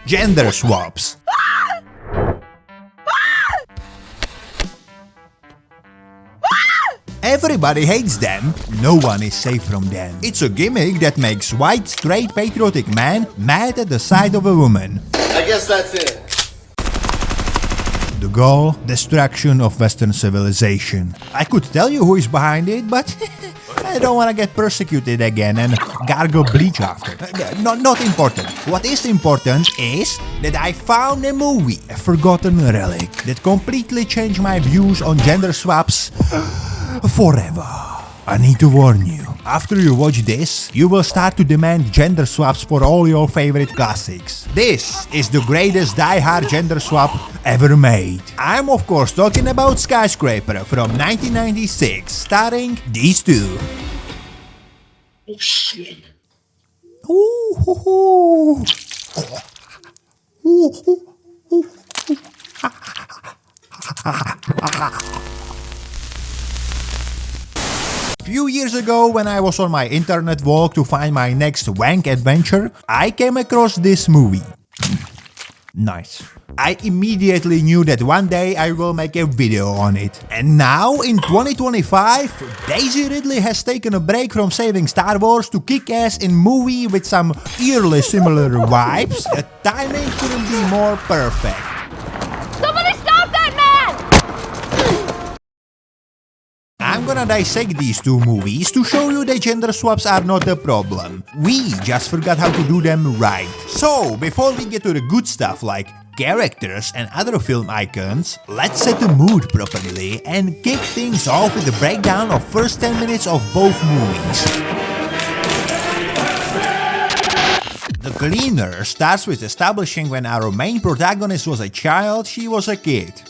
Gender swaps. Everybody hates them, no one is safe from them. It's a gimmick that makes white, straight, patriotic men mad at the sight of a woman. I guess that's it. The goal? Destruction of Western civilization. I could tell you who is behind it, but I don't want to get persecuted again and gargle bleach after. Not important. What is important is that I found a movie, a forgotten relic, that completely changed my views on gender swaps forever. I need to warn you. After you watch this, you will start to demand gender swaps for all your favorite classics. This is the greatest die-hard gender swap ever made. I'm of course talking about Skyscraper from 1996, starring these two. Oh shit. Ooh, hoo, hoo. Ooh, hoo, hoo, hoo. Few years ago, when I was on my internet walk to find my next wank adventure, I came across this movie. Nice. I immediately knew that one day I will make a video on it. And now, in 2025, Daisy Ridley has taken a break from saving Star Wars to kick ass in movie with some eerily similar vibes. The timing couldn't be more perfect. Somebody stop that man! I'm gonna dissect these two movies to show you that gender swaps are not a problem. We just forgot how to do them right. So, before we get to the good stuff like characters and other film icons, let's set the mood properly and kick things off with a breakdown of first 10 minutes of both movies. The Cleaner starts with establishing when our main protagonist was a child, she was a kid.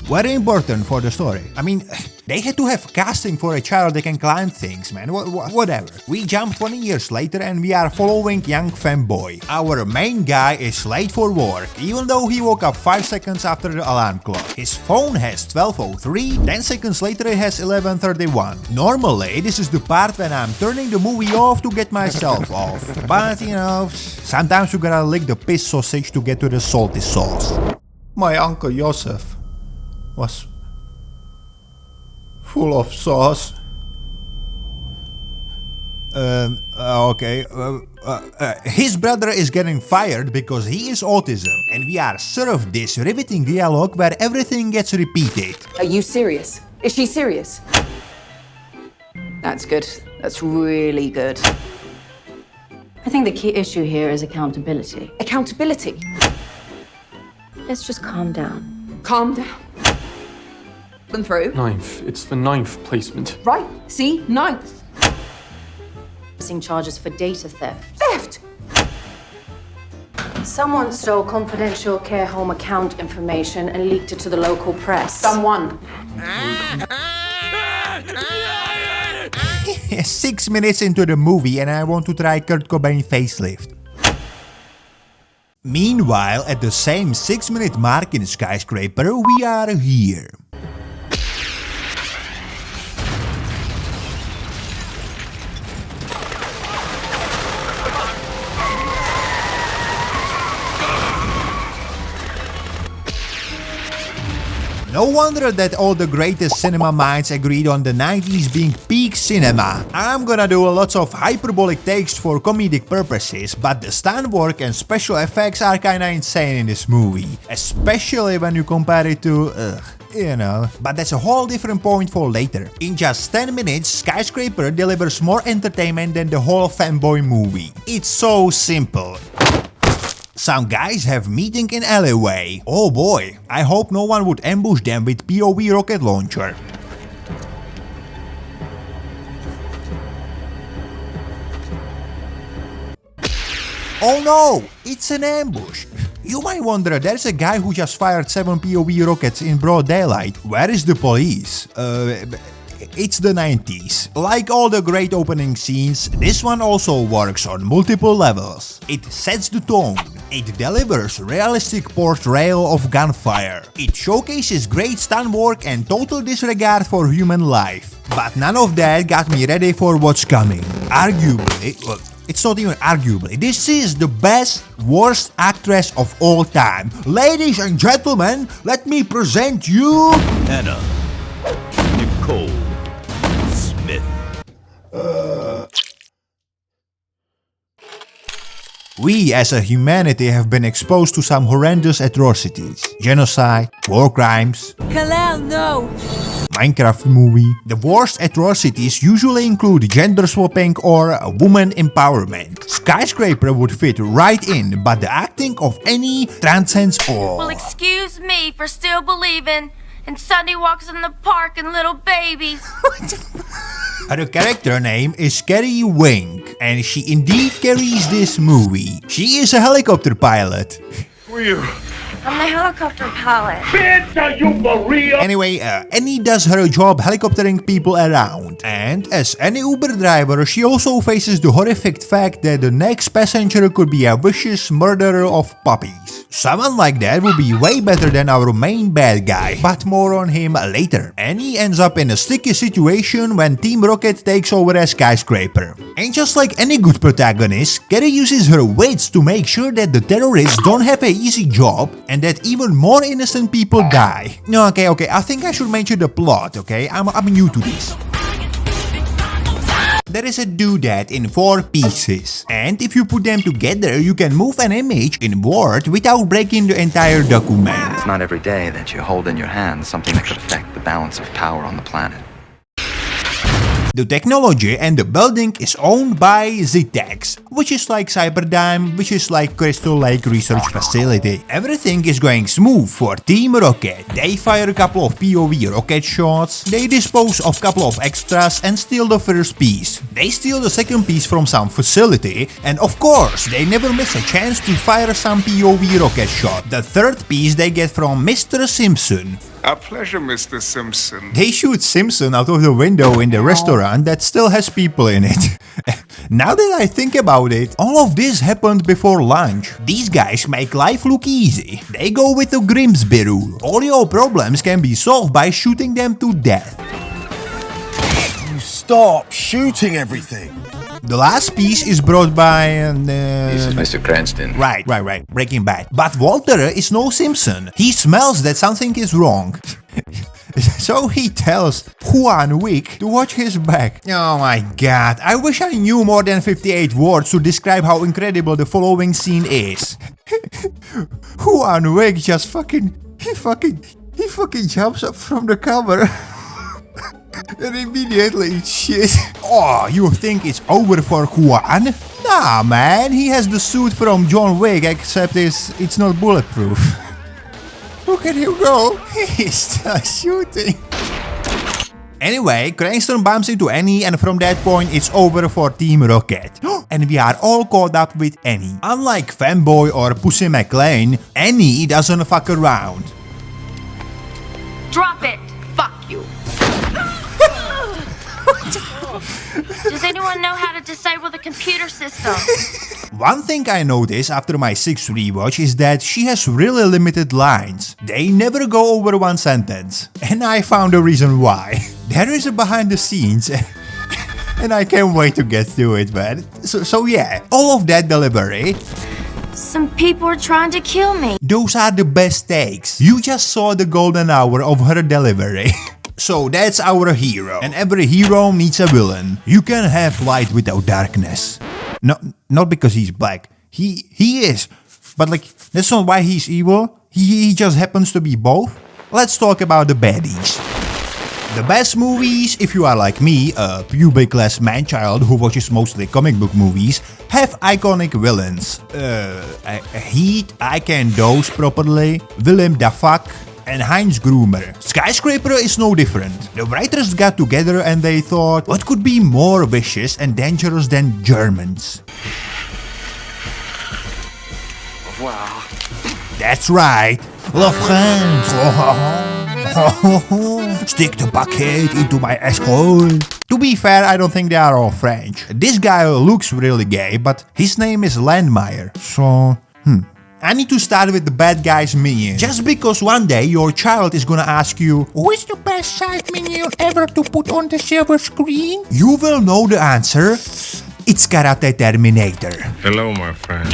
Very important for the story. I mean, they had to have casting for a child that can climb things, man. Whatever. We jump 20 years later and we are following young femboy. Our main guy is late for work, even though he woke up 5 seconds after the alarm clock. His phone has 12:03, 10 seconds later it has 11:31. Normally, this is the part when I'm turning the movie off to get myself off. But, you know, sometimes you gotta lick the piss sausage to get to the salty sauce. My Uncle Joseph was full of sauce. Okay. His brother is getting fired because he is autism, and we are served this riveting dialogue where everything gets repeated. Are you serious? Is she serious? That's good. That's really good. I think the key issue here is accountability. Accountability. Let's just calm down. Calm down. And through. 9th. It's the 9th placement. Right. See? 9th. Pressing charges for data theft. Theft! Someone stole confidential care home account information and leaked it to the local press. Someone. 6 minutes into the movie and I want to try Kurt Cobain facelift. Meanwhile, at the same 6-minute mark in Skyscraper, we are here. No wonder that all the greatest cinema minds agreed on the 90s being peak cinema. I'm gonna do lots of hyperbolic takes for comedic purposes, but the stunt work and special effects are kinda insane in this movie. Especially when you compare it to, you know. But that's a whole different point for later. In just 10 minutes, Skyscraper delivers more entertainment than the whole fanboy movie. It's so simple. Some guys have meeting in alleyway. Oh boy, I hope no one would ambush them with POV rocket launcher. Oh no, it's an ambush. You might wonder, there's a guy who just fired 7 POV rockets in broad daylight. Where is the police? It's the 90s. Like all the great opening scenes, this one also works on multiple levels. It sets the tone. It delivers realistic portrayal of gunfire. It showcases great stunt work and total disregard for human life. But none of that got me ready for what's coming. Arguably, It's not even arguably. This is the best, worst actress of all time. Ladies and gentlemen, let me present you Anna Nicole Smith. We as a humanity have been exposed to some horrendous atrocities. Genocide, war crimes, Kalel, no! Minecraft movie. The worst atrocities usually include gender swapping or woman empowerment. Skyscraper would fit right in, but the acting of Annie transcends all. Well, excuse me for still believing in Sunday walks in the park and little babies. Her character name is Carrie Wink, and she indeed carries this movie. She is a helicopter pilot. Who are you? I'm the helicopter pilot. Bitch, are you for real? Anyway, Annie does her job helicoptering people around. And as any Uber driver, she also faces the horrific fact that the next passenger could be a vicious murderer of puppies. Someone like that would be way better than our main bad guy, but more on him later. Annie ends up in a sticky situation when Team Rocket takes over as Skyscraper. And just like any good protagonist, Carrie uses her wits to make sure that the terrorists don't have an easy job and that even more innocent people die. No, okay, I think I should mention the plot, okay? I'm new to this. There is a doodad in 4 pieces, and if you put them together, you can move an image in Word without breaking the entire document. It's not every day that you hold in your hand something that could affect the balance of power on the planet. The technology and the building is owned by ZTEX, which is like Cyberdyne, which is like Crystal Lake Research Facility. Everything is going smooth for Team Rocket. They fire a couple of POV rocket shots, they dispose of a couple of extras and steal the first piece. They steal the second piece from some facility, and of course, they never miss a chance to fire some POV rocket shot. The third piece they get from Mr. Simpson. A pleasure, Mr. Simpson. They shoot Simpson out of the window in the restaurant that still has people in it. Now that I think about it, all of this happened before lunch. These guys make life look easy. They go with the Grimsby rule. All your problems can be solved by shooting them to death. You stop shooting everything. The last piece is brought by... This is Mr. Cranston. Right. Breaking Bad. But Walter is no Simpson. He smells that something is wrong. So he tells Juan Wick to watch his back. Oh my god, I wish I knew more than 58 words to describe how incredible the following scene is. Juan Wick just He fucking jumps up from the cover. And immediately eats shit. Oh, you think it's over for Juan? Nah, man, he has the suit from John Wick, except it's not bulletproof. Look at him go, he's still shooting. Anyway, Cranston bumps into Annie, and from that point it's over for Team Rocket. And we are all caught up with Annie. Unlike Fanboy or Pussy McLean, Annie doesn't fuck around. Drop it! Fuck you. Does anyone know how to disable the computer system? One thing I noticed after my 6th rewatch is that she has really limited lines. They never go over one sentence. And I found a reason why. There is a behind the scenes. And I can't wait to get to it, man. So yeah, all of that delivery. Some people are trying to kill me. Those are the best takes. You just saw the golden hour of her delivery. So that's our hero. And every hero needs a villain. You can have light without darkness. No, not because he's black. He is. But like, that's not why he's evil. He just happens to be both. Let's talk about the baddies. The best movies, if you are like me, a puberty-class man-child who watches mostly comic book movies, have iconic villains. Heat, I Can Dose Properly, Willem Dafoe, and Heinz Gruber. Skyscraper is no different. The writers got together and they thought, what could be more vicious and dangerous than Germans? Wow. That's right. La France. Stick the bucket into my asshole. To be fair, I don't think they are all French. This guy looks really gay, but his name is Landmeyer. So, I need to start with the bad guy's minion. Just because one day your child is gonna ask you, who is the best side minion ever to put on the silver screen? You will know the answer It's Karate Terminator. Hello, my friend.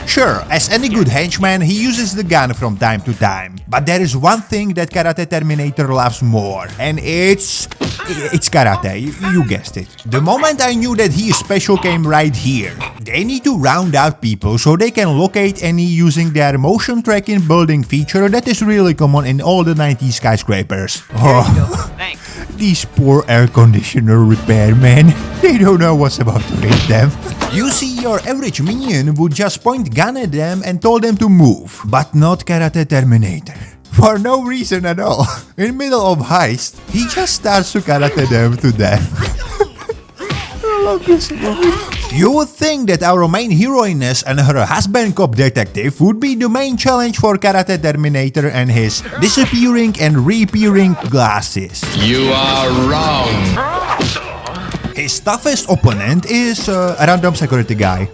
Sure, as any good henchman, he uses the gun from time to time. But there is one thing that Karate Terminator loves more, and it's karate, you guessed it. The moment I knew that he is special came right here. They need to round out people so they can locate any using their motion tracking building feature that is really common in all the 90s skyscrapers. Oh, these poor air conditioner repairmen. They don't know what's about to hit them. You see, your average minion would just point gun at them and told them to move, but not Karate Terminator. For no reason at all. In middle of heist, he just starts to karate them to death. I love this movie. You would think that our main heroiness and her husband cop detective would be the main challenge for Karate Terminator and his disappearing and reappearing glasses. You are wrong. His toughest opponent is a random security guy.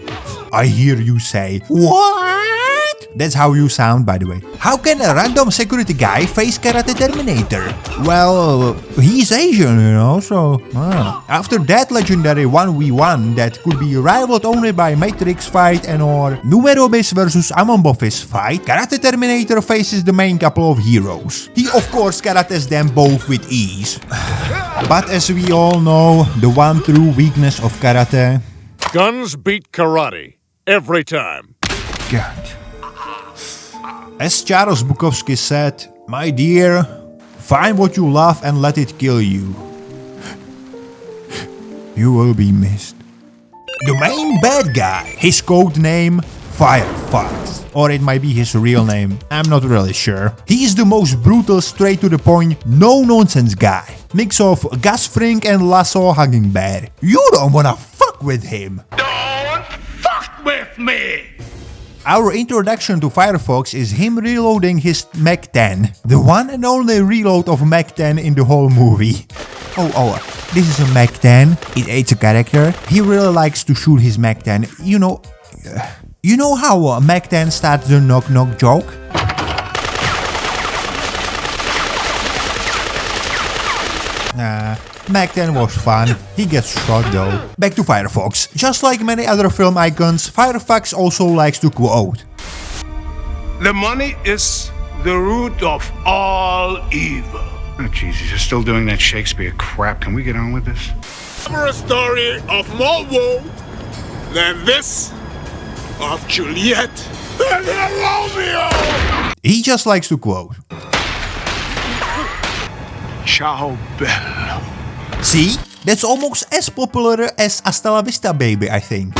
I hear you say, what? That's how you sound, by the way. How can a random security guy face Karate Terminator? Well, he's Asian, you know, so... After that legendary 1v1 that could be rivaled only by Matrix fight and or Numero Bis versus Amon-Bofis fight, Karate Terminator faces the main couple of heroes. He of course karates them both with ease. But as we all know, the one true weakness of karate... Guns beat karate. Every time. God. As Charles Bukowski said, my dear, find what you love and let it kill you. You will be missed. The main bad guy, his code name, Firefox. Or it might be his real name, I'm not really sure. He is the most brutal, straight to the point, no-nonsense guy. Mix of Gus Fring and Lasso Hugging Bear. You don't wanna fuck with him. Don't fuck with me! Our introduction to Firefox is him reloading his Mac-10. The one and only reload of Mac-10 in the whole movie. Oh, this is a Mac-10. It aids a character. He really likes to shoot his Mac-10. You know how Mac-10 starts the knock-knock joke? Mac-10 was fun. He gets shot though. Back to Firefox. Just like many other film icons, Firefox also likes to quote. The money is the root of all evil. Oh, Jesus, you're still doing that Shakespeare crap. Can we get on with this? Never a story of more woe than this of Juliet and Romeo. He just likes to quote. Ciao, bello. See? That's almost as popular as Hasta la Vista Baby, I think.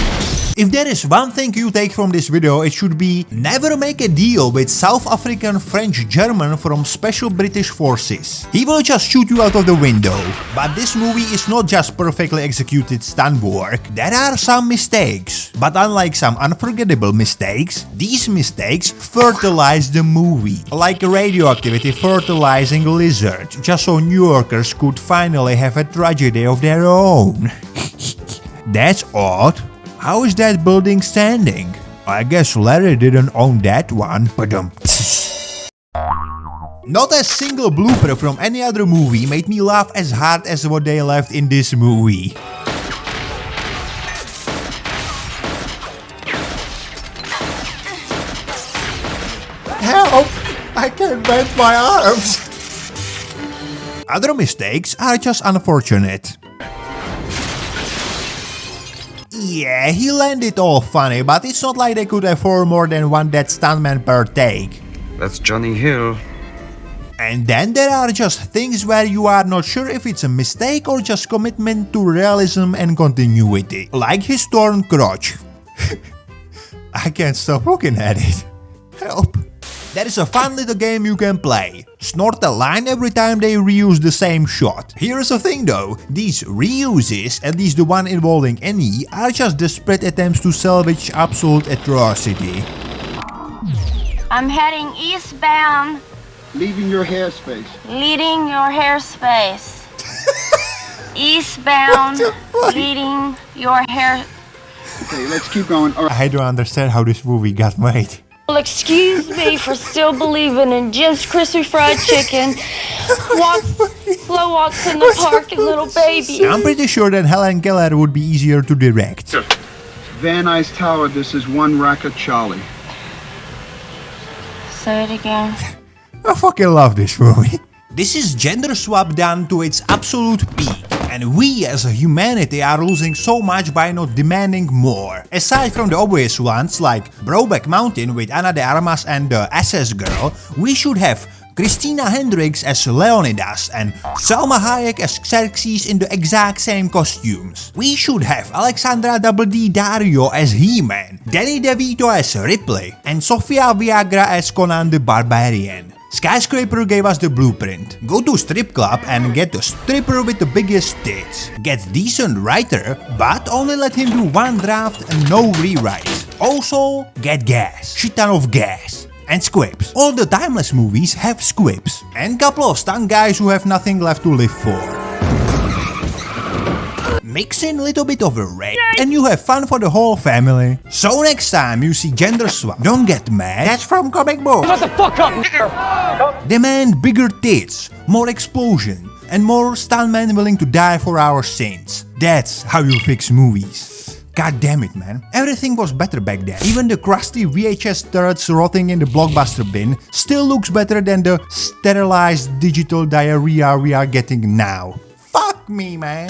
If there is one thing you take from this video, it should be never make a deal with South African French German from Special British Forces. He will just shoot you out of the window. But this movie is not just perfectly executed stunt work, there are some mistakes. But unlike some unforgettable mistakes, these mistakes fertilize the movie. Like radioactivity fertilizing a lizard, just so New Yorkers could finally have a tragedy of their own. That's odd. How is that building standing? I guess Larry didn't own that one, but Not a single blooper from any other movie made me laugh as hard as what they left in this movie. Help! I can't bend my arms! Other mistakes are just unfortunate. Yeah, he landed all funny, but it's not like they could afford more than one dead stuntman per take. That's Johnny Hill. And then there are just things where you are not sure if it's a mistake or just commitment to realism and continuity. Like his torn crotch. I can't stop looking at it. Help. There is a fun little game you can play. Snort a line every time they reuse the same shot. Here's the thing though, these reuses, at least the one involving Annie, are just desperate attempts to salvage absolute atrocity. I'm heading eastbound, Leaving your hairspace. leading your hairspace. Eastbound, leading your hair... Okay, let's keep going. All right. I don't understand how this movie got made. Well, excuse me for still believing in Jim's Crispy Fried Chicken. Flo walks in the park and little baby. I'm pretty sure that Helen Keller would be easier to direct. Van Nuys Tower, this is one Racket Charlie. Say it again. I fucking love this movie. This is gender swap done to its absolute peak. And we as a humanity are losing so much by not demanding more. Aside from the obvious ones like Brokeback Mountain with Ana de Armas and the SS Girl, we should have Christina Hendricks as Leonidas and Salma Hayek as Xerxes in the exact same costumes. We should have Alexandra D. Dario as He-Man, Danny DeVito as Ripley, and Sofia Viagra as Conan the Barbarian. Skyscraper gave us the blueprint. Go to strip club and get the stripper with the biggest tits. Get decent writer, but only let him do one draft and no rewrites. Also, get gas. Shit ton of gas. And squibs. All the timeless movies have squibs. And couple of stunt guys who have nothing left to live for. Mix in a little bit of a rape and you have fun for the whole family. So next time you see gender swap, don't get mad. That's from comic books. Shut the fuck up! Demand bigger tits, more explosion, and more stuntmen willing to die for our sins. That's how you fix movies. God damn it, man. Everything was better back then. Even the crusty VHS turds rotting in the blockbuster bin still looks better than the sterilized digital diarrhea we are getting now. Fuck me, man.